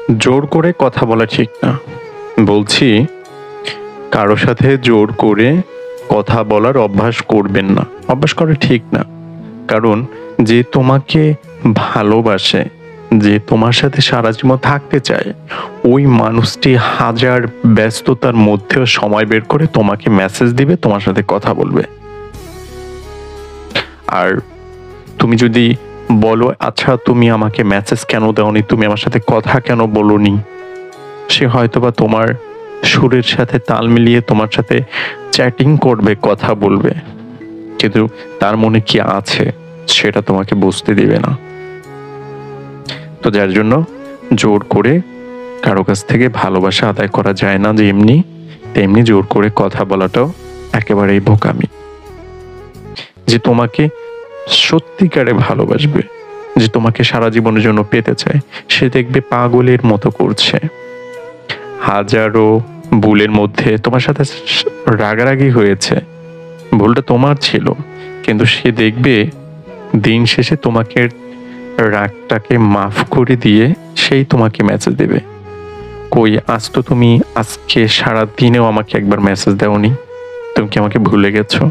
জোর করে কথা বলা ঠিক না। বলছি, কারো সাথে জোর করে কথা বলার অভ্যাস করবেন না। অভ্যাস করা ঠিক না। কারণ যে তোমাকে ভালোবাসে, যে তোমার সাথে সারা জীবন থাকতে চায়, ওই মানুষটি হাজার ব্যস্ততার মধ্যেও সময় বের করে তোমাকে মেসেজ দিবে, তোমার সাথে কথা বলবে। আর তুমি যদি বলো, আচ্ছা তুমি আমাকে মেসেজ কেন দাওনি, তুমি আমার সাথে কথা কেন বলোনি, সে হয়তোবা তোমার সুরের সাথে তাল মিলিয়ে তোমার সাথে চ্যাটিং করবে, কথা বলবে, কিন্তু তার মনে কি আছে সেটা তোমাকে বুঝতে দিবে না। তো যার জন্য জোর করে কারো কাছ থেকে ভালোবাসা আদায় করা যায় না, যেমনি তেমনি জোর করে কথা বলাটাও একেবারেই বোকামি। যে তোমাকে সত্যিকারে ভালোবাসবে, যে তোমাকে সারা জীবনের জন্য পেতে চায়, সে দেখবে পাগলের মতো করছে। হাজারো ভুলের মধ্যে তোমার সাথে রাগারাগি হয়েছে, ভুলটা তোমার ছিল, কিন্তু সে দেখবে দিন শেষে তোমাকে রাগটাকে মাফ করে দিয়ে সেই তোমাকে মেসেজ দেবে। কই, আজ তো তুমি আজকে সারা দিনেও আমাকে একবার মেসেজ দাওনি, তুমি কি আমাকে ভুলে গেছো?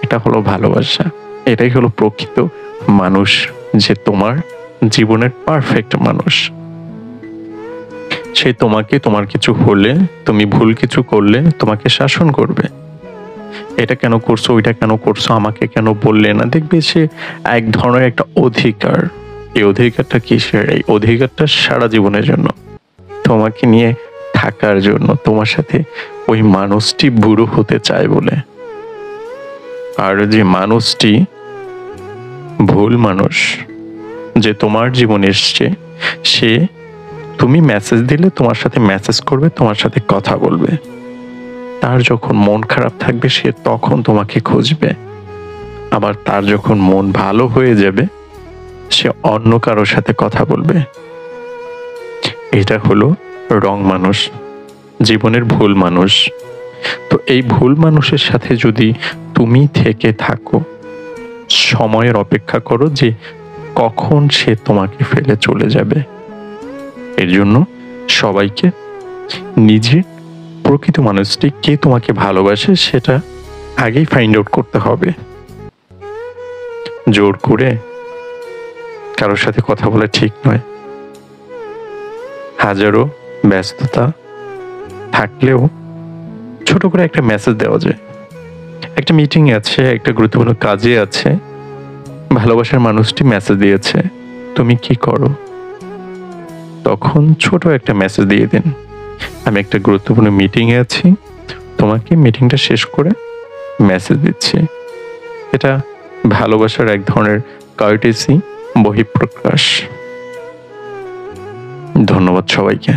এটা হলো ভালোবাসা, এটাই হলো প্রকৃত মানুষ, যে তোমার জীবনের পারফেক্ট মানুষ। সে তোমাকে, তোমার কিছু হলে, তুমি ভুল কিছু করলে তোমাকে শাসন করবে। এটা কেন করছো, ওইটা কেন করছো, আমাকে কেন বললে না। দেখবে সে এক ধরনের একটা অধিকার। এই অধিকারটা কিসের? এই অধিকারটা সারা জীবনের জন্য, তোমাকে নিয়ে থাকার জন্য, তোমার সাথে ওই মানুষটি বুড়ো হতে চায় বলে। আর যে মানুষটি ভুল মানুষ, যে তোমার জীবনে এসছে, সে তুমি মেসেজ দিলে তোমার সাথে মেসেজ করবে, তোমার সাথে কথা বলবে। তার যখন মন খারাপ থাকবে সে তখন তোমাকে খুঁজবে। আবার তার যখন মন ভালো হয়ে যাবে সে অন্য কারোর সাথে কথা বলবে। এটা হলো রং মানুষ, জীবনের ভুল মানুষ। তো এই ভুল মানুষের সাথে যদি তুমি থেকে থাকো, সময়ের অপেক্ষা করো যে কখন সে তোমাকে ফেলে চলে যাবে। এর জন্য সবাইকে নিজের প্রকৃত মানুষটি কে তোমাকে ভালোবাসে সেটা আগেই ফাইন্ড আউট করতে হবে। জোর করে কারোর সাথে কথা বলা ঠিক নয়। হাজারো ব্যস্ততা থাকলেও ছোট করে একটা মেসেজ দেওয়া যায়। একটা মিটিং আছে, একটা গুরুত্বপূর্ণ কাজে আছে, ভালোবাসার মানুষটি মেসেজ দিয়েছে, তুমি কি করো? তখন ছোট একটা মেসেজ দিয়ে দিন, আমি একটা গুরুত্বপূর্ণ মিটিংয়ে আছি, তোমাকে মিটিংটা শেষ করে মেসেজ দিচ্ছি। এটা ভালোবাসার এক ধরনের কার্টেসি বহিঃপ্রকাশ। ধন্যবাদ সবাইকে।